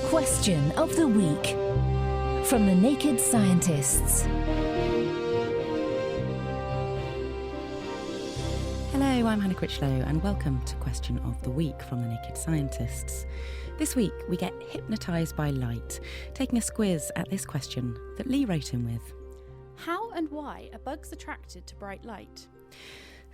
Question of the Week from the Naked Scientists. Hello, I'm Hannah Critchlow and welcome to Question of the Week from the Naked Scientists. This week we get hypnotised by light, taking a squiz at this question that Lee wrote in with. How and why are bugs attracted to bright light?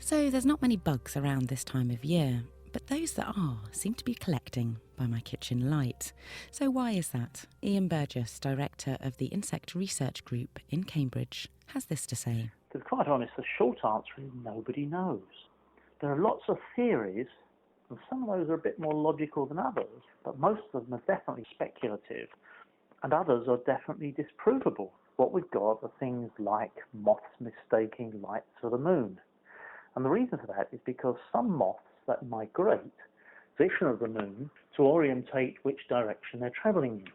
So there's not many bugs around this time of year, but those that are seem to be collecting by my kitchen light. So why is that? Ian Burgess, director of the Insect Research Group in Cambridge, has this to say. To be quite honest, the short answer is nobody knows. There are lots of theories, and some of those are a bit more logical than others, but most of them are definitely speculative, and others are definitely disprovable. What we've got are things like moths mistaking light for the moon. And the reason for that is because some moths that migrate position of the moon to orientate which direction they're travelling in.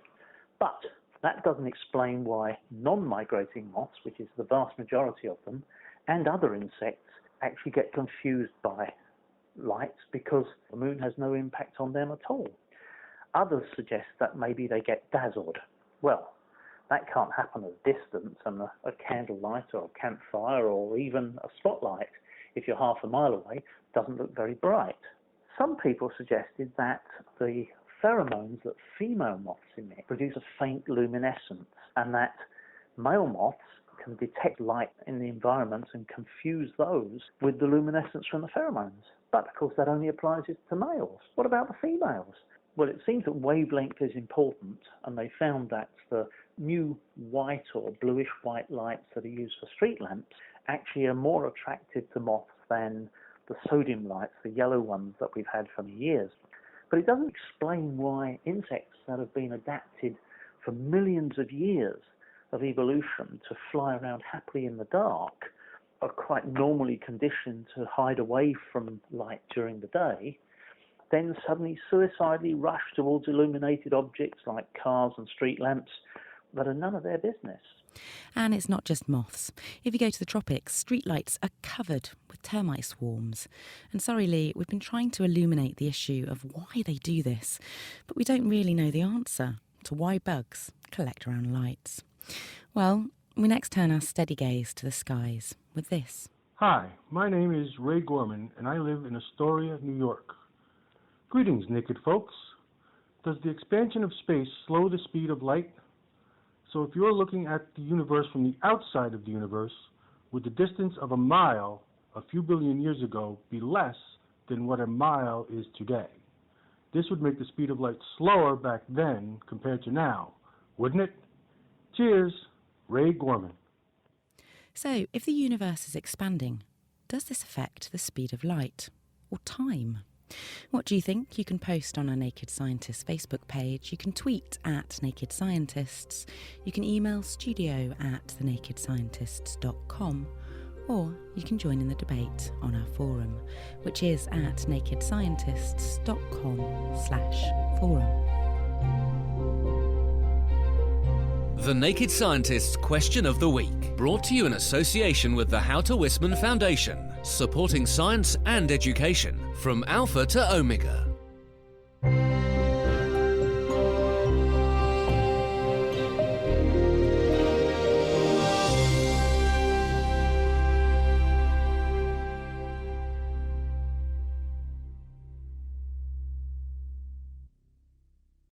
But that doesn't explain why non-migrating moths, which is the vast majority of them, and other insects actually get confused by light because the moon has no impact on them at all. Others suggest that maybe they get dazzled. Well, that can't happen at a distance, and a candlelight or a campfire or even a spotlight, if you're half a mile away, doesn't look very bright. Some people suggested that the pheromones that female moths emit produce a faint luminescence, and that male moths can detect light in the environment and confuse those with the luminescence from the pheromones. But of course that only applies to males. What about the females? Well, it seems that wavelength is important, and they found that the new white or bluish-white lights that are used for street lamps actually are more attractive to moths than the sodium lights, the yellow ones that we've had for years. But it doesn't explain why insects that have been adapted for millions of years of evolution to fly around happily in the dark are quite normally conditioned to hide away from light during the day, then suddenly suicidally rush towards illuminated objects like cars and street lamps that are none of their business. And it's not just moths. If you go to the tropics, streetlights are covered with termite swarms. And sorry, Lee, we've been trying to illuminate the issue of why they do this, but we don't really know the answer to why bugs collect around lights. Well, we next turn our steady gaze to the skies with this. Hi, my name is Ray Gorman, and I live in Astoria, New York. Greetings, naked folks. Does the expansion of space slow the speed of light? So if you're looking at the universe from the outside of the universe, would the distance of a mile a few billion years ago be less than what a mile is today? This would make the speed of light slower back then compared to now, wouldn't it? Cheers, Ray Gorman. So, if the universe is expanding, does this affect the speed of light or time? What do you think? You can post on our Naked Scientists Facebook page, you can tweet at Naked Scientists, you can email studio@thenakedscientists.com, or you can join in the debate on our forum, which is at nakedscientists.com/forum. The Naked Scientists Question of the Week, brought to you in association with the Houter Wisman Foundation, supporting science and education from Alpha to Omega.